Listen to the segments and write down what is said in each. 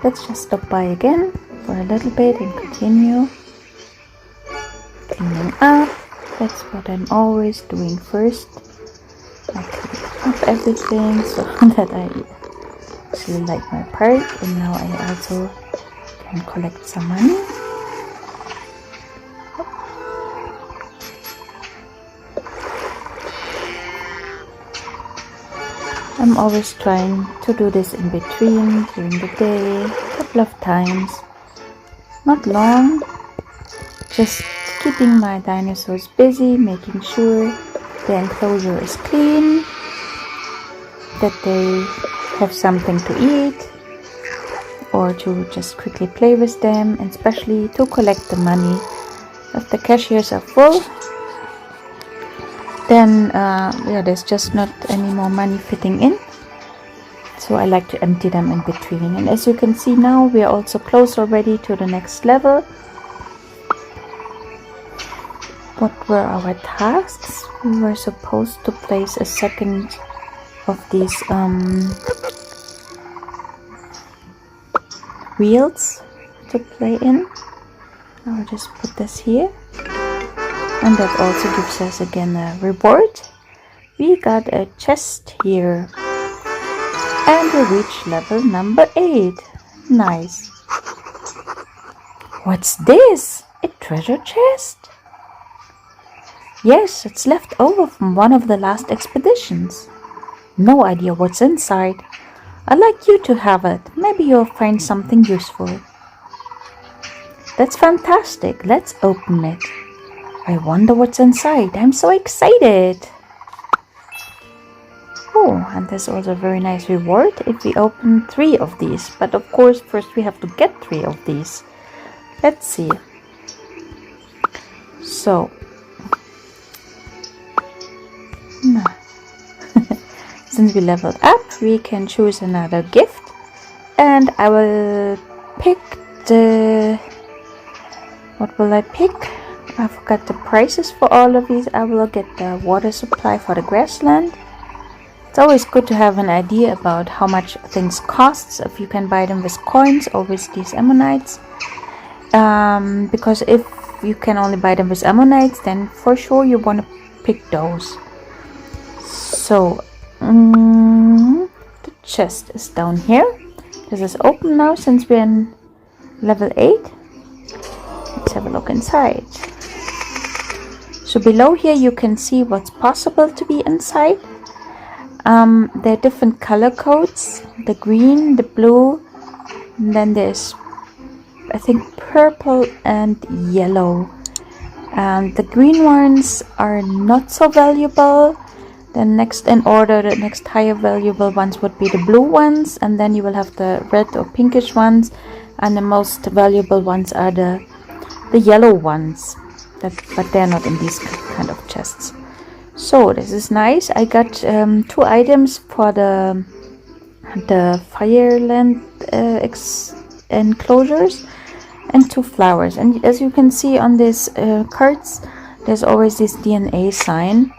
let's just stop by again for a little bit and continue cleaning up. That's what I'm always doing first. I clean up everything so that I actually like my park, and now I also can collect some money. I'm always trying to do this in between during the day, a couple of times, not long, just keeping my dinosaurs busy, making sure the enclosure is clean, that they have something to eat, or to just quickly play with them, and especially to collect the money. If the cashiers are full, then there's just not any more money fitting in, so I like to empty them in between. And as you can see now, we are also close already to the next level. What were our tasks? We were supposed to place a second of these wheels to play in. I'll just put this here. And that also gives us again a reward. We got a chest here. And we reached level number 8. Nice. What's this? A treasure chest? Yes, it's left over from one of the last expeditions. No idea what's inside. I'd like you to have it. Maybe you'll find something useful. That's fantastic. Let's open it. I wonder what's inside. I'm so excited. Oh, and there's also a very nice reward if we open 3 of these. But of course, first we have to get 3 of these. Let's see. So, since we leveled up, we can choose another gift. And I will pick the... What will I pick? I forgot the prices for all of these. I will get the water supply for the grassland. It's always good to have an idea about how much things cost, if you can buy them with coins or with these ammonites. Because if you can only buy them with ammonites, then for sure you want to pick those. So, the chest is down here. This is open now since we're in level 8. Let's have a look inside. So below here you can see what's possible to be inside. There are different color codes. The green, the blue, and then there's, I think, purple and yellow. The green ones are not so valuable. The next in order, the next higher valuable ones would be the blue ones, and then you will have the red or pinkish ones, and the most valuable ones are the yellow ones. But they're not in these kind of chests. So this is nice. I got 2 items for the fireland enclosures and 2 flowers. And as you can see on these cards, there's always this DNA sign.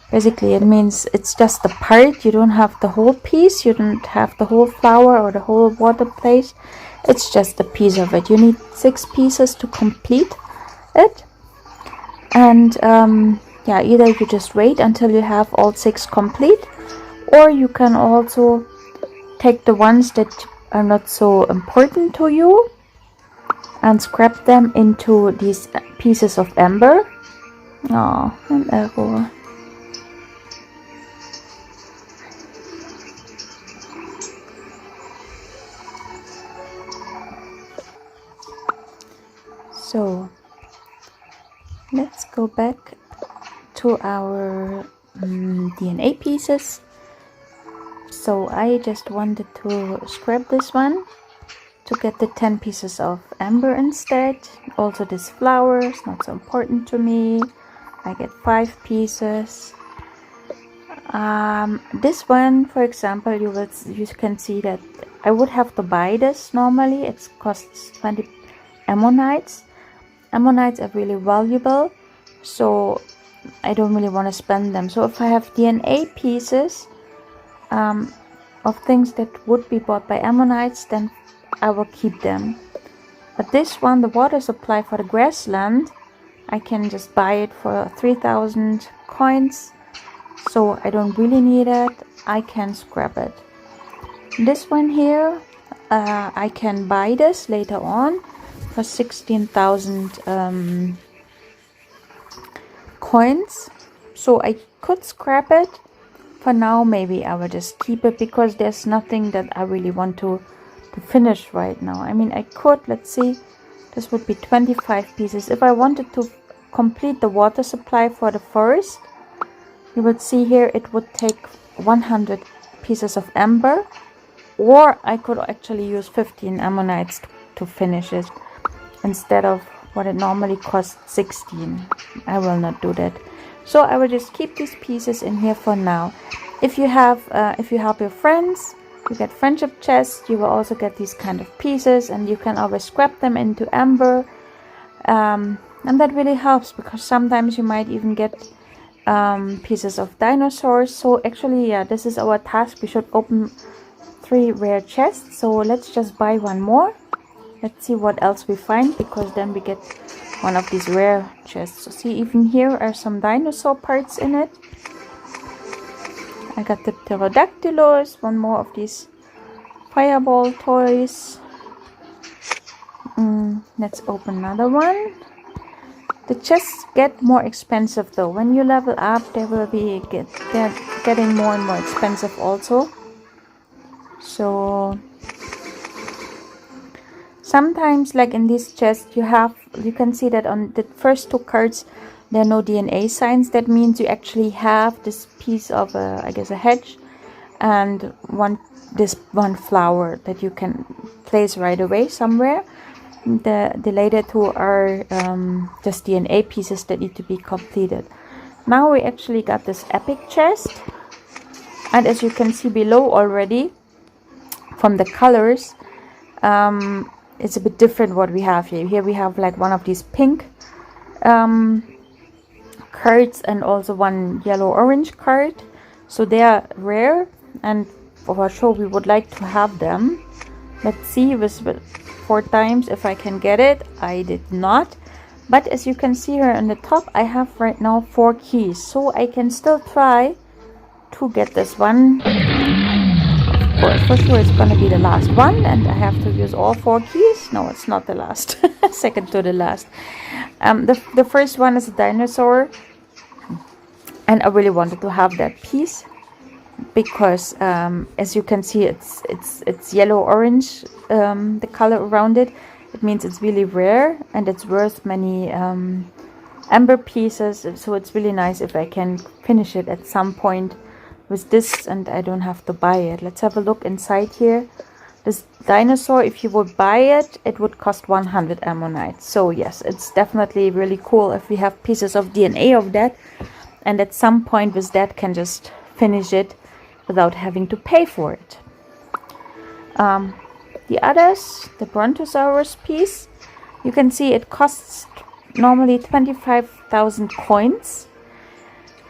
Basically, it means it's just the part. You don't have the whole piece. You don't have the whole flower or the whole water plate. It's just a piece of it. You need 6 pieces to complete it. And yeah, either you just wait until you have all 6 complete, or you can also take the ones that are not so important to you and scrap them into these pieces of amber. Oh, an error. So let's go back to our DNA pieces. So I just wanted to scrap this one to get the 10 pieces of amber instead. Also this flower is not so important to me. I get 5 pieces. This one, for example, you can see that I would have to buy this normally. It costs 20 ammonites. Ammonites are really valuable, so I don't really want to spend them. So if I have DNA pieces of things that would be bought by ammonites, then I will keep them. But this one, the water supply for the grassland, I can just buy it for 3,000 coins. So I don't really need it. I can scrap it. This one here, I can buy this later on for 16,000 coins. So I could scrap it. For now, maybe I will just keep it because there's nothing that I really want to finish right now. I mean, I could, let's see, this would be 25 pieces. If I wanted to complete the water supply for the forest, you would see here it would take 100 pieces of amber, or I could actually use 15 ammonites to finish it instead of what it normally costs 16. I will not do that. So I will just keep these pieces in here for now. If you help your friends, you get friendship chests. You will also get these kind of pieces, and you can always scrap them into amber. And that really helps because sometimes you might even get pieces of dinosaurs. So actually, yeah, this is our task. We should open 3 rare chests. So let's just buy one more. Let's see what else we find, because then we get one of these rare chests. So see, even here are some dinosaur parts in it. I got the pterodactylus, one more of these fireball toys. Let's open another one. The chests get more expensive though. When you level up, they will be they're getting more and more expensive also. So sometimes, like in this chest, you can see that on the first 2 cards there are no DNA signs. That means you actually have this piece of I guess a hedge, and this one flower that you can place right away somewhere. The later 2 are just DNA pieces that need to be completed. Now we actually got this epic chest, and as you can see below already from the colors, it's a bit different what we have here. Here we have like one of these pink cards and also one yellow-orange card. So they are rare, and for sure we would like to have them. Let's see with 4 times if I can get it. I did not. But as you can see here on the top, I have right now 4 keys. So I can still try to get this one. Of course, for sure it's going to be the last one, and I have to use all 4 keys. No, it's not the last. Second to the last. The first one is a dinosaur, and I really wanted to have that piece because as you can see, it's yellow orange, the color around it. It means it's really rare, and it's worth many amber pieces. So it's really nice if I can finish it at some point with this, and I don't have to buy it. Let's have a look inside here. This dinosaur, if you would buy it, it would cost 100 ammonites. So yes, it's definitely really cool if we have pieces of DNA of that, and at some point with that can just finish it without having to pay for it. The others, the brontosaurus piece, you can see it costs normally 25,000 coins.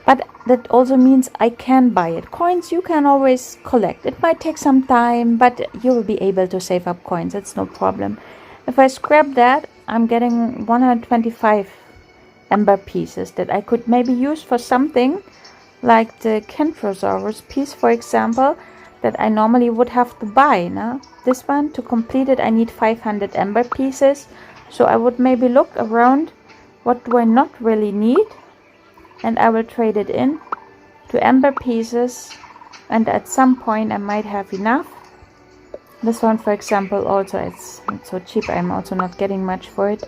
But that also means I can buy it. Coins you can always collect. It might take some time, but you will be able to save up coins. It's no problem. If I scrap that, I'm getting 125 amber pieces that I could maybe use for something like the Kentrosaurus piece, for example, that I normally would have to buy. Now, this one, to complete it, I need 500 amber pieces. So I would maybe look around, what do I not really need? And I will trade it in to amber pieces, and at some point I might have enough. This one, for example, also it's so cheap, I'm also not getting much for it.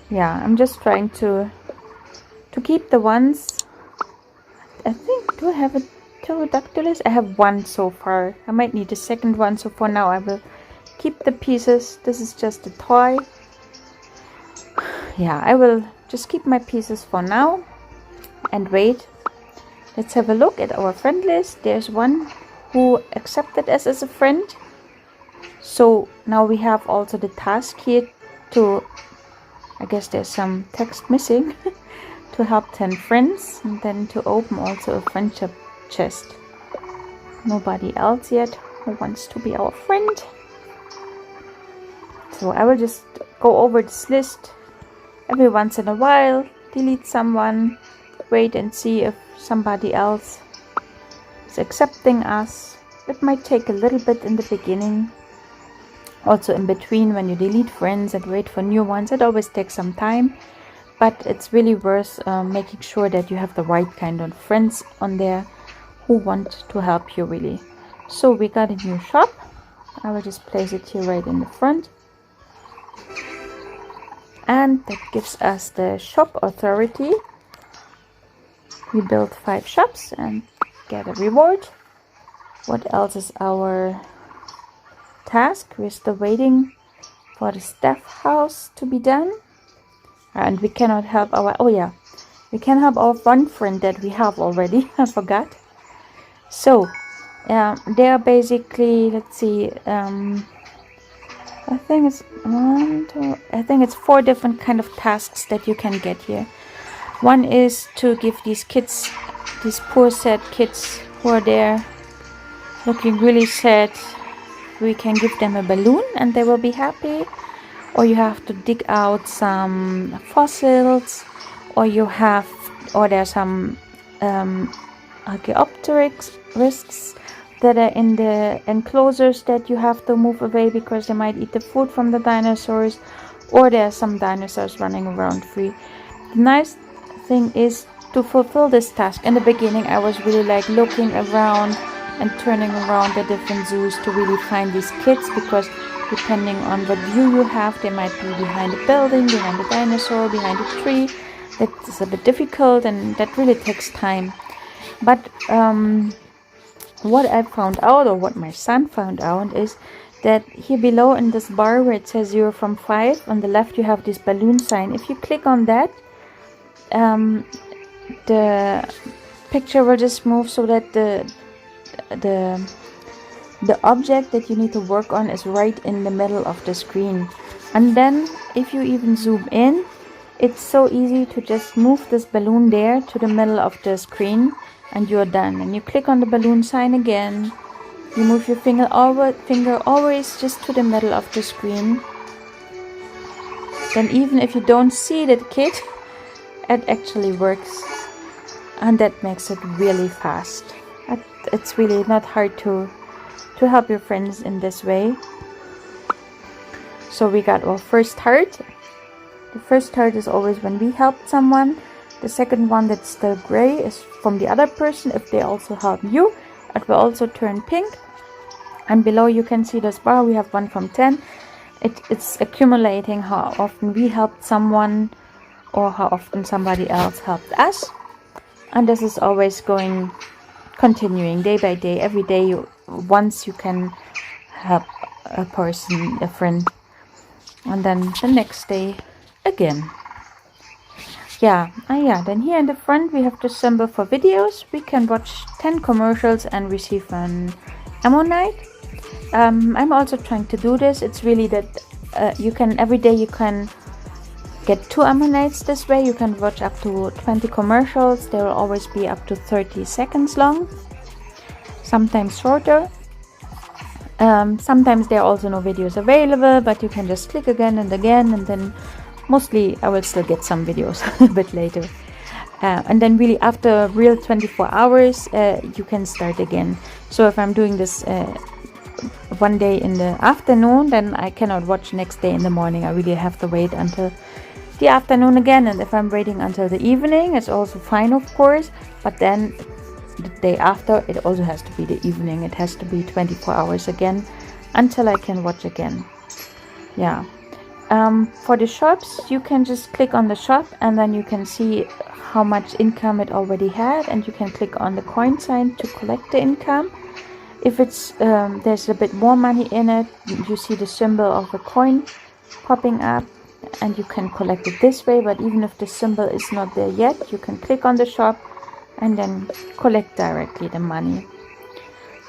Yeah, I'm just trying to keep the ones. I think, do I have a pterodactylus? I have 1 so far. I might need a second one, so for now I will keep the pieces. This is just a toy. Yeah, I will just keep my pieces for now and wait. Let's have a look at our friend list. There's one who accepted us as a friend. So now we have also the task here to, I guess there's some text missing, to help 10 friends, and then to open also a friendship chest. nobody else yet who wants to be our friend. So I will just go over this list every once in a while, delete someone, wait and see if somebody else is accepting us. It might take a little bit in the beginning. Also in between, when you delete friends and wait for new ones, it always takes some time. But it's really worth making sure that you have the right kind of friends on there who want to help you really. So we got a new shop. I will just place it here right in the front. And that gives us the shop authority. We build 5 shops and get a reward. What else is our task? We're still waiting for the staff house to be done. And we cannot help our, we can help our one friend that we have already. I forgot. So they are basically, let's see, I think it's 4 different kind of tasks that you can get here. One is to give these kids, these poor sad kids who are there looking really sad, we can give them a balloon and they will be happy. Or you have to dig out some fossils, or there's some Archaeopteryx that are in the enclosures that you have to move away because they might eat the food from the dinosaurs, or there are some dinosaurs running around free. The nice thing is to fulfill this task. In the beginning I was really like looking around and turning around the different zoos to really find these kids, because depending on what view you have, they might be behind a building, behind a dinosaur, behind a tree. That's a bit difficult and that really takes time. But what I found out, or what my son found out, is that here below in this bar where it says 0 from 5, on the left you have this balloon sign. If you click on that, the picture will just move so that the object that you need to work on is right in the middle of the screen. And then if you even zoom in, it's so easy to just move this balloon there to the middle of the screen and you're done. And you click on the balloon sign again, you move your finger always just to the middle of the screen. Then even if you don't see that kid, it actually works, and that makes it really fast. It's really not hard to help your friends in this way. So we got our first heart. The first heart is always when we helped someone. The second one that's still gray is from the other person. If they also help you, it will also turn pink. And below you can see this bar. We have 1 from 10. It's accumulating how often we helped someone or how often somebody else helped us. And this is always continuing day by day. Every day once you can help a person, a friend, and then the next day again. Then here in the front we have the symbol for videos. We can watch 10 commercials and receive an ammonite. I'm also trying to do this. It's really that you can every day you can get 2 ammonites this way. You can watch up to 20 commercials. They will always be up to 30 seconds long, sometimes shorter. Sometimes there are also no videos available, but you can just click again and again, and then mostly I will still get some videos a bit later. And then really after real 24 hours you can start again. So if I'm doing this one day in the afternoon, then I cannot watch next day in the morning. I really have to wait until the afternoon again. And if I'm waiting until the evening, it's also fine, of course, but then the day after it also has to be the evening. It has to be 24 hours again until I can watch again. For the shops, you can just click on the shop and then you can see how much income it already had, and you can click on the coin sign to collect the income. If it's there's a bit more money in it, you see the symbol of a coin popping up and you can collect it this way. But even if the symbol is not there yet, you can click on the shop and then collect directly the money.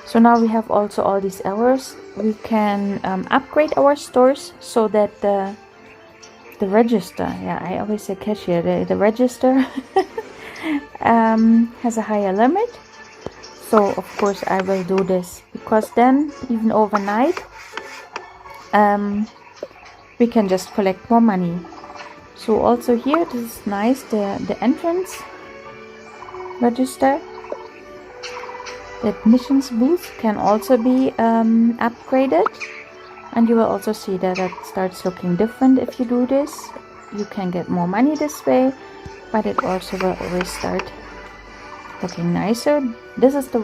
So now we have also all these hours. We can upgrade our stores so that the register, I always say cashier, the register has a higher limit. So of course I will do this, because then even overnight we can just collect more money. So also here, this is nice, the entrance register. The admissions booth can also be upgraded, and you will also see that it starts looking different if you do this. You can get more money this way, but it also will always start looking nicer. This is the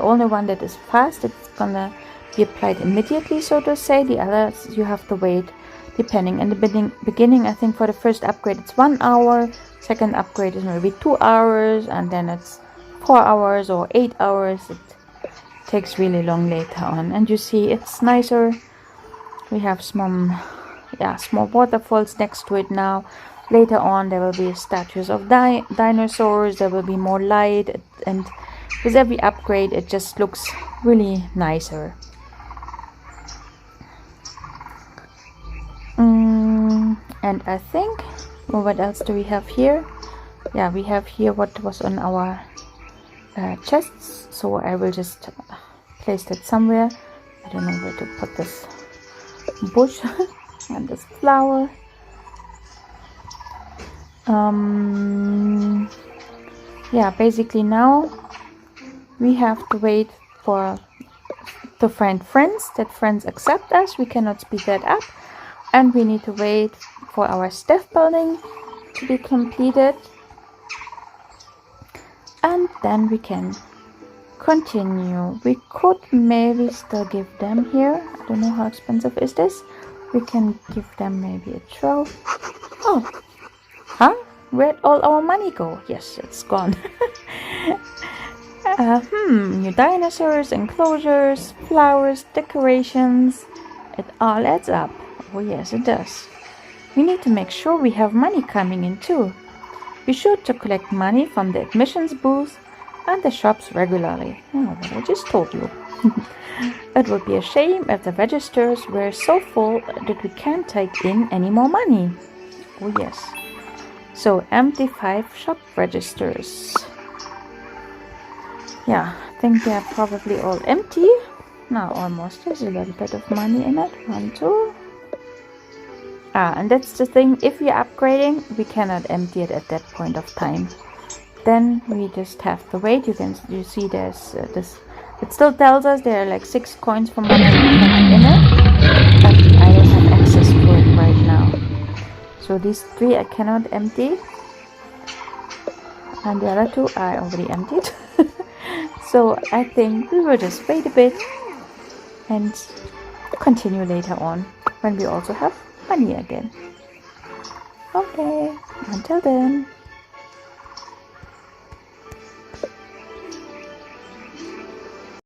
only one that is fast. It's gonna be applied immediately, so to say. The others you have to wait, depending. In the beginning, I think for the first upgrade it's 1 hour, second upgrade is maybe 2 hours, and then it's 4 hours or 8 hours. It takes really long later on, and you see it's nicer. We have small waterfalls next to it now. Later on there will be statues of dinosaurs. There will be more light, and with every upgrade it just looks really nicer. And I think, well, what else do we have here? Yeah, we have here what was on our chests, so I will just place that somewhere. I don't know where to put this bush and this flower. Yeah, basically now we have to wait to find friends, that friends accept us. We cannot speed that up, and we need to wait for our staff building to be completed, and then we can continue. We could maybe still give them here. I don't know how expensive is this. We can give them maybe a trove. Oh, huh? Where'd all our money go? Yes, it's gone. New dinosaurs, enclosures, flowers, decorations. It all adds up. Oh yes, it does. We need to make sure we have money coming in too. Be sure to collect money from the admissions booth and the shops regularly. Oh, what I just told you. It would be a shame if the registers were so full that we can't take in any more money. Oh yes. So empty 5 shop registers. Yeah, I think they are probably all empty. Now almost. There's a little bit of money in it. 1, 2. And that's the thing. If we are upgrading, we cannot empty it at that point of time. Then we just have to wait. You see there's this. It still tells us there are like 6 coins from one in it, but I don't have access to it right now. So these 3 I cannot empty, and the other 2 I already emptied. So I think we will just wait a bit and continue later on when we also have money again. Okay, until then.